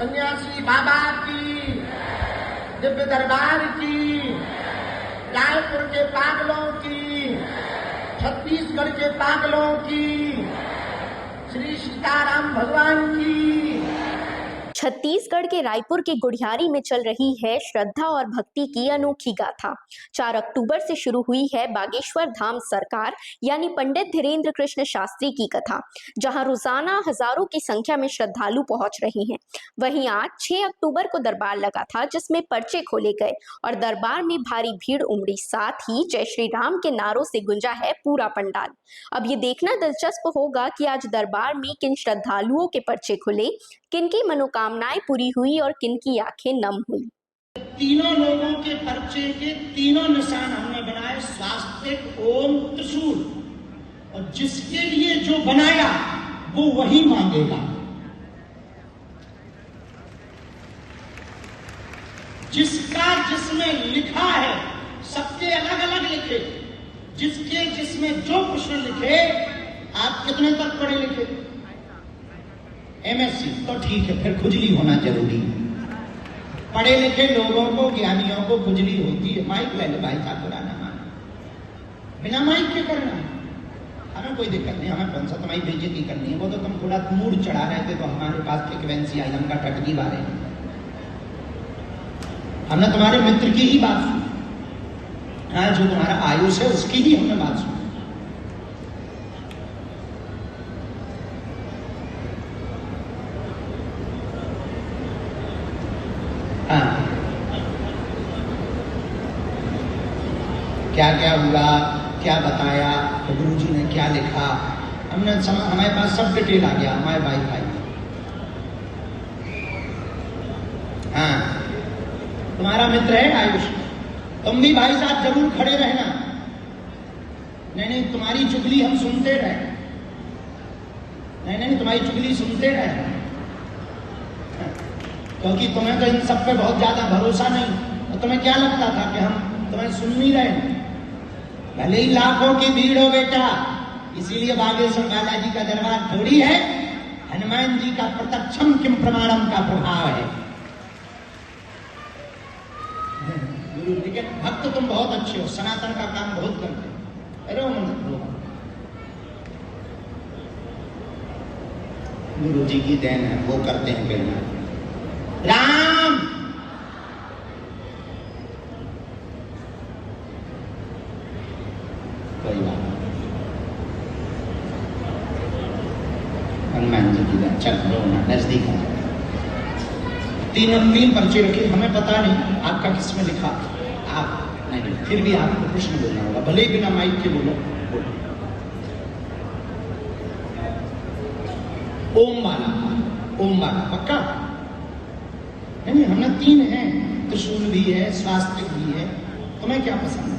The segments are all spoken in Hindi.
सन्यासी बाबा की, दिव्य दरबार की, रायपुर के पागलों की, छत्तीसगढ़ के पागलों की, श्री सीताराम भगवान की। छत्तीसगढ़ के रायपुर के गुढ़ियारी में चल रही है श्रद्धा और भक्ति की अनोखी गाथा। 4 अक्टूबर से शुरू हुई है बागेश्वर धाम सरकार यानी पंडित धीरेन्द्र कृष्ण शास्त्री की कथा, जहां रोजाना हजारों की संख्या में श्रद्धालु पहुंच रहे हैं। वहीं आज 6 अक्टूबर को दरबार लगा था, जिसमें पर्चे खोले गए और दरबार में भारी भीड़ उमड़ी। साथ ही जय श्री राम के नारों से गुंजा है पूरा पंडाल। अब ये देखना दिलचस्प होगा कि आज दरबार में किन श्रद्धालुओं के पर्चे खुले, किनकी मनोकामनाएं पूरी हुई और किनकी आंखें नम हुई। तीनों लोगों के पर्चे के तीनों निशान हमने बनाए, स्वास्तिक, ओम, त्रिशूल, और जिसके लिए जो बनाया वो वही मांगेगा। जिसका जिसमें लिखा है, सबके अलग अलग लिखे, जिसके जिसमें जो प्रश्न लिखे। आप कितने तक पढ़े लिखे? एमएससी, तो ठीक है, फिर खुजली होना जरूरी है। पढ़े लिखे लोगों को, ज्ञानियों को खुजली होती है। माइक ले लो भाई साहब, पुराना माना, बिना माइक के करना है। हमें कोई दिक्कत नहीं, हमें कौन सा तुम्हारी बेइज्जती करनी है। वो तो तुम थोड़ा मूड चढ़ा रहे थे तो हमारे पास फ्रिक्वेंसी आई, हम का टटकी बारे में हमने तुम्हारे मित्र की ही बात सुनी। हाँ, जो तुम्हारा आयुष है उसकी ही हमने बात सुनी। क्या क्या हुआ, क्या बताया, तो गुरु जी ने क्या लिखा, हमने हमारे पास सब डिटेल आ गया, हमारे वाईफाई। हाँ, तुम्हारा मित्र है आयुष, तुम भी भाई साहब जरूर खड़े रहना। नहीं, तुम्हारी चुगली हम सुनते रहे। नहीं, तुम्हारी चुगली सुनते रहे, क्योंकि तुम्हें तो इन सब पे बहुत ज्यादा भरोसा नहीं। तो तुम्हें क्या लगता था कि हम तुम्हें सुन नहीं रहे? भले ही लाखों की भीड़ हो बेटा, इसीलिए बागेश्वर बालाजी का दरबार थोड़ी है, हनुमान जी का प्रत्यक्षम किम प्रमाणम का प्रभाव है। गुरु, लेकिन भक्त तुम बहुत अच्छे हो, सनातन का काम बहुत करते हो। अरे गुरु जी की देन है, वो करते हैं। कहना राम कोई बात, हनुमान जी की देन। चल रोना, नजदीक आ। तीन पर्चे रखे, हमें पता नहीं आपका किसमें लिखा। आप नहीं, फिर भी आपको प्रश्न बोलना होगा, भले ही बिना माइक के बोलो। ओम वाला पक्का? नहीं, हमने 3 हैं, त्रिशूल भी है, स्वास्तिक भी है। तुम्हें क्या पसंद है?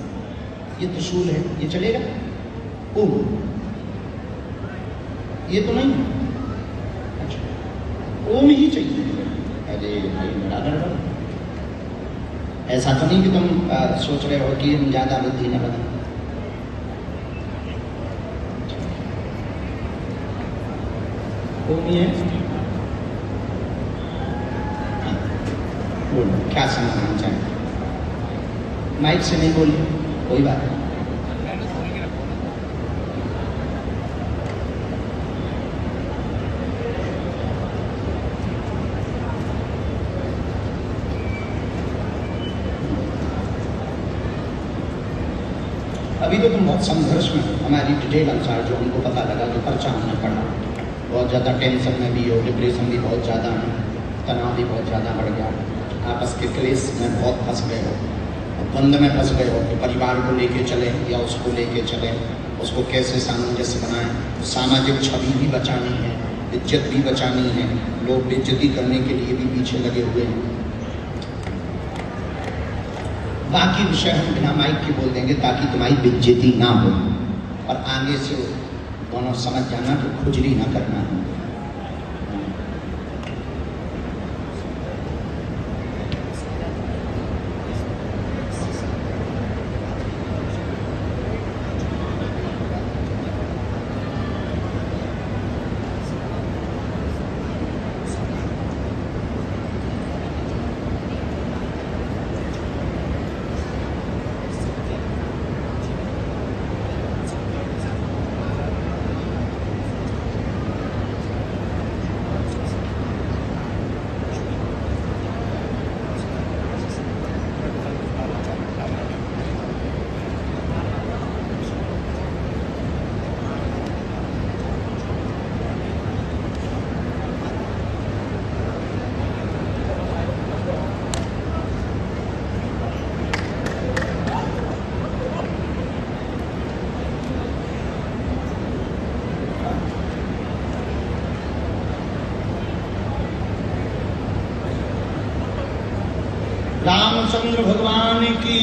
ये त्रिशूल है, ये चलेगा? ओम, ये तो नहीं। अच्छा, ओम ही चाहिए। अरे भाई, बड़ा गड़बड़। ऐसा तो नहीं कि तुम सोच रहे हो कि हम ज्यादा बुद्धि न बना। ओम ही है। क्या समाधान चाहिए? माइक से नहीं बोलिए, कोई बात नहीं। अभी तो तुम बहुत संघर्ष में हो। हमारी डिटेल अनुसार जो हमको पता लगा, जो पर्चा हमने पढ़ा, बहुत ज़्यादा टेंशन में भी हो, डिप्रेशन भी बहुत ज़्यादा है, तनाव भी बहुत ज़्यादा बढ़ गया, आपस के क्लेश में बहुत फंस गए हो, द्वंद्व में फंस गए हो कि परिवार को लेके चले या उसको लेके चले, उसको कैसे सामंजस्य बनाएं। सामाजिक छवि भी बचानी है, इज्जत भी बचानी है, लोग बेइज्जती करने के लिए भी पीछे लगे हुए हैं। बाकी विषय हम बिना माइक के बोल देंगे ताकि तुम्हारी बेइज्जती ना हो, और आगे से दोनों समझ जाना कि खुजली ना करना है। रामचंद्र भगवान की।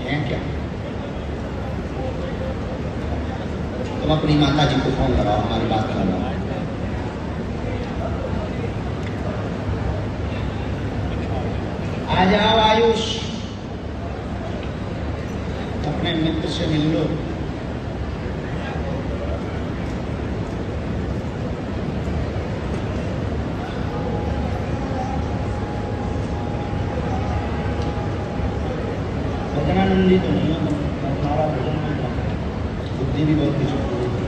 है क्या? तुम अपनी माता जी को फोन लगाओ, हमारी बात लगाओ। आ जाओ आयुष, अपने मित्र से मिल लो। भजनानंदी तो नहीं हो, तुम्हारा भजन में बुद्धि भी बहुत कुछ होती है।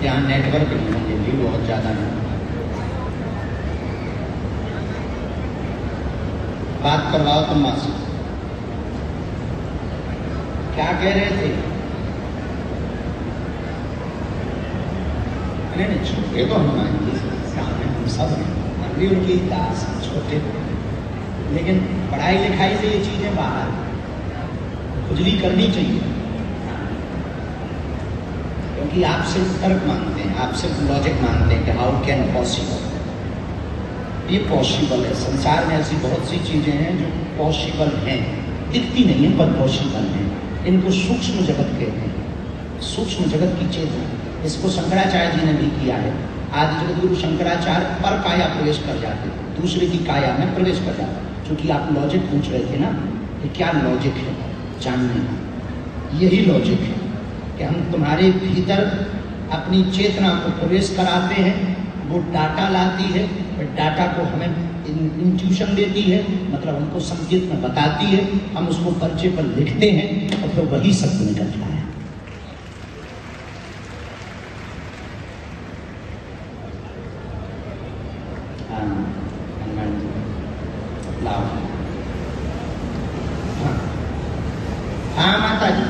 यहाँ नेटवर्क नहीं है, भी बहुत ज्यादा है। बात करवाओ तुम माँ से। क्या कह रहे थे? नहीं छोटे तो हम हम सब हैं, हम भी उनकी दास छोटे, लेकिन पढ़ाई लिखाई से ये चीजें बाहर, खुजली करनी चाहिए। क्योंकि आप सिर्फ तर्क मानते हैं, आप सिर्फ लॉजिक मानते हैं कि हाउ कैन पॉसिबल। ये पॉसिबल है। संसार में ऐसी बहुत सी चीजें हैं जो पॉसिबल हैं, दिखती नहीं है पर पॉसिबल हैं। इनको सूक्ष्म जगत कहते हैं, सूक्ष्म जगत की चेतना। इसको शंकराचार्य जी ने भी किया है। आदि जगतगुरु शंकराचार्य पर काया प्रवेश कर जाते, दूसरे की काया में प्रवेश कर जाते। क्योंकि आप लॉजिक पूछ रहे थे ना, कि क्या लॉजिक है जानने का। यही लॉजिक है कि हम तुम्हारे भीतर अपनी चेतना को प्रवेश कराते हैं, वो डाटा लाती है, डाटा को हमें इंट्यूशन देती है, मतलब हमको संकेत में बताती है, हम उसको पर्चे पर लिखते हैं और फिर वही सत्य निकलता है। हाँ माता जी,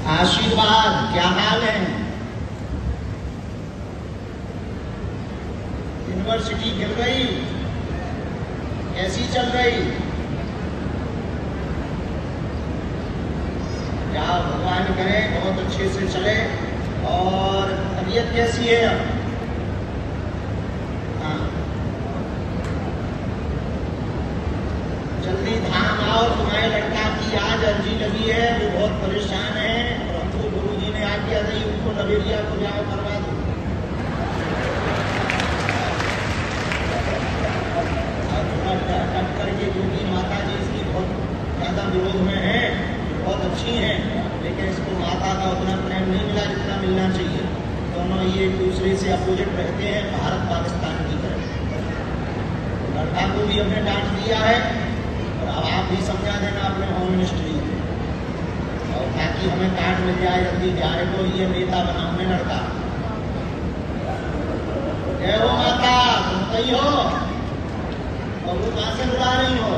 आशीर्वाद, क्या हाल है? यूनिवर्सिटी गिर रही, कैसी चल रही? क्या भगवान करे बहुत अच्छे से चले। और तबीयत कैसी है अब? हाँ, जल्दी धाम आओ, तुम्हारे लड़का की आज अर्जी लगी है, वो बहुत परेशान है। और हमको गुरुजी ने आज्ञा दी उनको नवेलिया को जाओ करवा दो। करके क्योंकि माता जी इसकी बहुत ज्यादा विरोध में है, बहुत अच्छी हैं, लेकिन इसको माता का उतना प्रेम नहीं मिला जितना मिलना चाहिए। दोनों ये एक दूसरे से अपोजिट रहते हैं, भारत पाकिस्तान की तरह। लड़का को भी हमने डांट दिया है, और अब आप भी समझा देना अपने होम मिनिस्ट्री को, और ताकि हमें कार्ड मिल जाए जल्दी, प्यारे को ये नेता बनाओ में लड़का। जय हो माता, तुम सही हो, और वो कहाँ से बुला रही हो?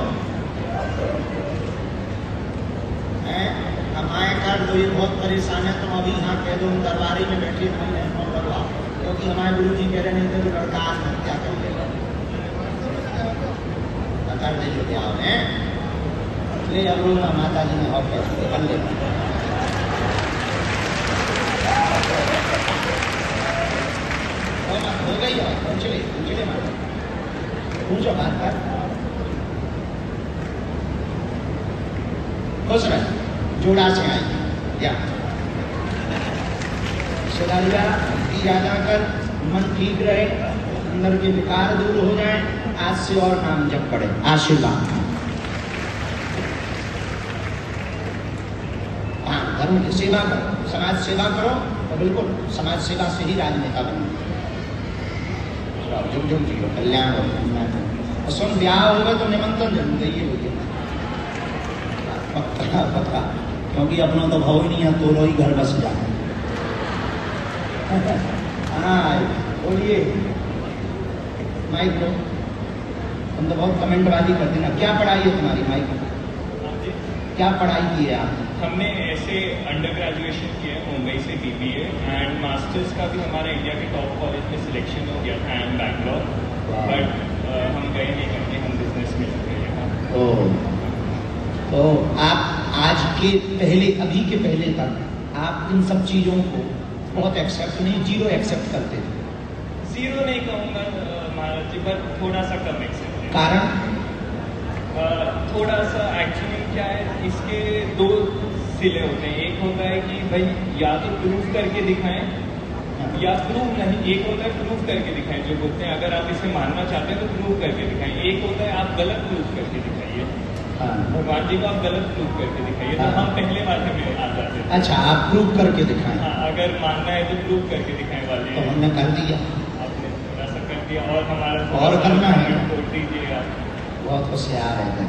हमारे कर दो, ये बहुत परेशान है, तुम अभी यहाँ कह दो दरबारी में बैठी नहीं है फोन लगवाओ, क्योंकि हमारे गुरु जी कह रहे नहीं थे तो लड़का आत्महत्या कर लेगा। कर दे जो क्या है ले अब माता जी ने और कर ले। हो गई चले माता पूछो बात कर। खुश रहे, जोड़ा से आई या सदालिया भक्ति ज्यादा कर, मन ठीक रहे, अंदर के विकार दूर हो जाए। आज से और नाम जप पड़े, आशीर्वाद। हाँ, धर्म की सेवा करो, समाज सेवा करो, और बिल्कुल समाज सेवा से ही राजनेता बनो। जुग जुग जियो, कल्याण और सुन ब्याह होगा तो निमंत्रण जरूर देइए, पक्का पक्का, क्योंकि अपना तो भाव ही नहीं है, तो ही घर बस जाए। हाँ बोलिए माइक लो, हम तो बहुत कमेंटबाजी करते ना। क्या पढ़ाई है तुम्हारी माइक? क्या पढ़ाई की है आप? हमने ऐसे अंडर ग्रेजुएशन किया है मुंबई से BBA, एंड मास्टर्स का भी हमारा इंडिया के टॉप कॉलेज में सिलेक्शन हो गया था एंड बैंगलोर, बट हम गए नहीं क्योंकि हम बिजनेस में लग गए। तो आप आज के पहले, अभी के पहले तक आप इन सब चीज़ों को बहुत एक्सेप्ट नहीं, जीरो एक्सेप्ट करते थे? जीरो नहीं कहूँगा महाराज जी, पर थोड़ा सा कम एक्सेप्ट है। कारण थोड़ा सा एक्चुअली क्या है, इसके दो सिले होते हैं। एक होता है कि भाई या तो प्रूफ करके दिखाएं या प्रूफ नहीं। एक होता है प्रूफ करके दिखाएं, जो बोलते हैं अगर आप इसे मानना चाहते हैं तो प्रूफ करके दिखाएं। एक होता है आप गलत प्रूफ करके दिखाइए, भगवान जी को आप गलत प्रूफ करके दिखाइए। तो हम पहले वाले में आ जाते हैं। अच्छा, आप प्रूफ करके दिखाएं। हाँ, अगर मानना है तो प्रूफ करके दिखाएं वाले तो हमने कर दिया, आपने थोड़ा सा कर दिया और हमारा और करना है। छोड़ दीजिएगा। बहुत होशियार है।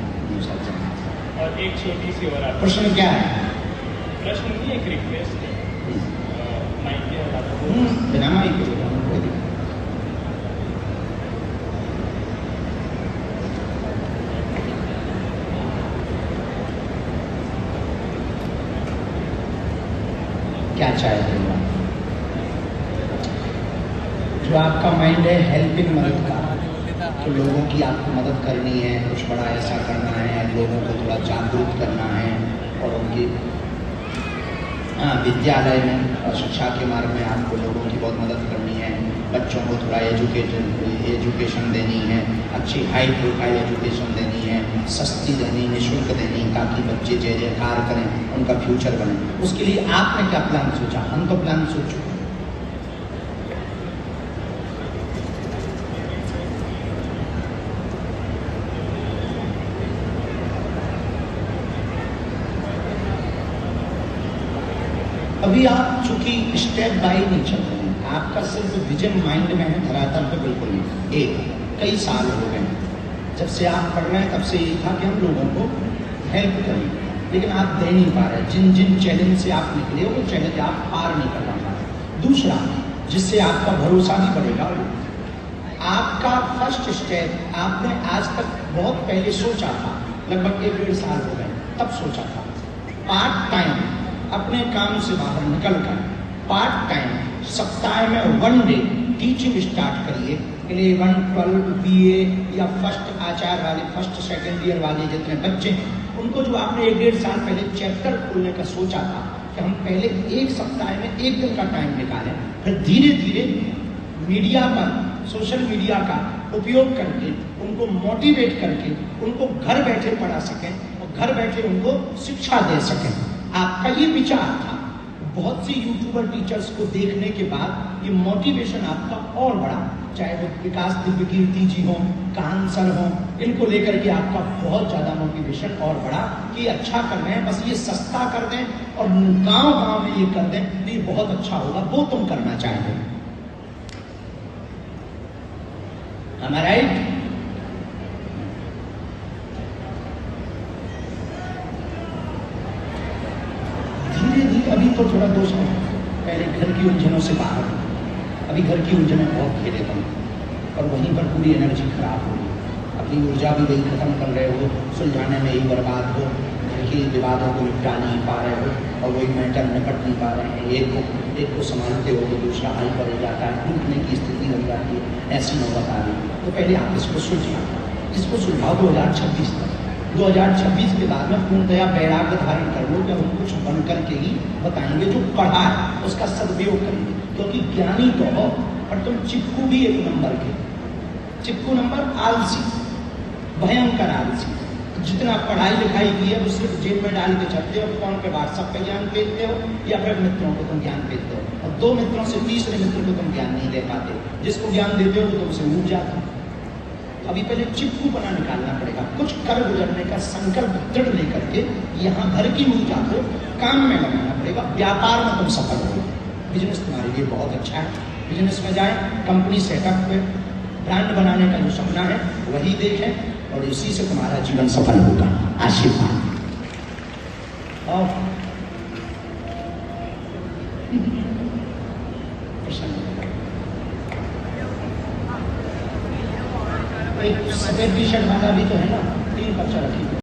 और एक छोटी सी और आप प्रश्न क्या है? प्रश्न नहीं, एक रिक्वेस्ट है। माइक के हवाले बिना माइक के बोलो, कोई दिक्कत नहीं। क्या चाहते हो आप? जो आपका माइंड है हेल्पिंग, मदद का, तो लोगों की आपको मदद करनी है, कुछ बड़ा ऐसा करना है, लोगों को थोड़ा जागरूक करना है और उनकी विद्यालय में और शिक्षा के मार्ग में आपको लोगों की बहुत मदद करनी है। बच्चों को थोड़ा एजुकेशन देनी है, अच्छी हाई प्रोफाइल एजुकेशन देनी है, सस्ती देनी, निःशुल्क देनी, ताकि बच्चे जय जयकार करें, उनका फ्यूचर बने। उसके लिए आपने क्या प्लान सोचा? हम तो प्लान सोच चुके हैं। अभी आप चूंकि स्टेप बाय नहीं चल रहे हैं, आपका सिर्फ विजन माइंड में है, धरातल पे बिल्कुल नहीं। कई साल हो गए जब से आप पढ़ रहे हैं, तब से ये था कि हम लोगों को हेल्प करें, लेकिन आप दे नहीं पा रहे। जिन जिन चैलेंज से आप निकले हो, वो चैलेंज आप पार नहीं कर पा रहे। दूसरा, जिससे आपका भरोसा भी बढ़ेगा, आपका फर्स्ट स्टेप आपने आज तक बहुत पहले सोचा था, लगभग 1-1.5 साल हो गए, तब सोचा था पार्ट टाइम अपने काम से बाहर निकलकर पार्ट टाइम सप्ताह में 1 डे टीचिंग स्टार्ट करिए। 11, 12 BA या फर्स्ट आचार्य वाले, फर्स्ट सेकेंड ईयर वाले जितने बच्चे, उनको जो आपने 1-1.5 साल पहले चैप्टर खोलने का सोचा था कि हम पहले एक सप्ताह में 1 दिन का टाइम निकालें, फिर धीरे धीरे मीडिया पर, सोशल मीडिया का उपयोग करके उनको मोटिवेट करके उनको घर बैठे पढ़ा सकें और घर बैठे उनको शिक्षा दे सकें। आपका ये विचार था। बहुत से यूट्यूबर टीचर्स को देखने के बाद ये मोटिवेशन आपका और बढ़ा, चाहे वो विकास दिव्य कीर्ति जी हों, कान सर हों, इनको लेकर के आपका बहुत ज़्यादा मोटिवेशन और बढ़ा कि अच्छा कर रहे हैं, बस ये सस्ता कर दें और गांव-गांव में ये कर दें तो ये बहुत अच्छा होगा, वो तुम करना चाहते हैं। Am I right? अभी तो थोड़ा 2 साल पहले घर की उलझनों से बाहर, अभी घर की उलझनें बहुत खेले तुम और वहीं पर पूरी एनर्जी खराब हो गई। अपनी ऊर्जा भी वही खत्म कर रहे हो, सुलझाने में ही बर्बाद हो, घर के विवादों को निपटा नहीं पा रहे हो और वही मैटर निपट नहीं पा रहे हैं। एक को संभालते हो तो दूसरा हाई पर जाता है, टूटने की स्थिति बन जाती है, ऐसी नौबत आ रही। तो पहले आप इसको सुलझाओ, इसको सुलझाओ 2026 तक। 2026 के बाद में पूर्णतया वैराग्य धारण कर लो कि हम कुछ बन करके ही बताएंगे, जो पढ़ा है उसका सदुपयोग करेंगे, क्योंकि ज्ञानी तो हो और तुम चिपकू भी 1 नंबर के। चिपकू नंबर आलसी, भयंकर आलसी। जितना पढ़ाई लिखाई की है वो सिर्फ जेब में डाल के चलते हो, फोन पे व्हाट्सएप पे ज्ञान भेजते हो या फिर मित्रों को तुम ज्ञान भेजते हो और 2 मित्रों से तीसरे मित्र को तुम ज्ञान नहीं दे पाते। जिसको ज्ञान देते हो वो तुमसे ऊब जाता है। अभी पहले चिपकू बना निकालना पड़ेगा, कुछ कर गुजरने का संकल्प दृढ़ लेकर के यहाँ घर की ऊर्जा को काम में लगाना पड़ेगा। व्यापार में तुम सफल हो, बिजनेस तुम्हारे लिए बहुत अच्छा है। बिजनेस में जाए, कंपनी सेटअप पे ब्रांड बनाने का जो सपना है वही देखें और इसी से तुम्हारा जीवन सफल होगा। आशीर्वाद। और एक सफेद टी शर्ट वाला भी तो है ना, 3 बच्चा रखी।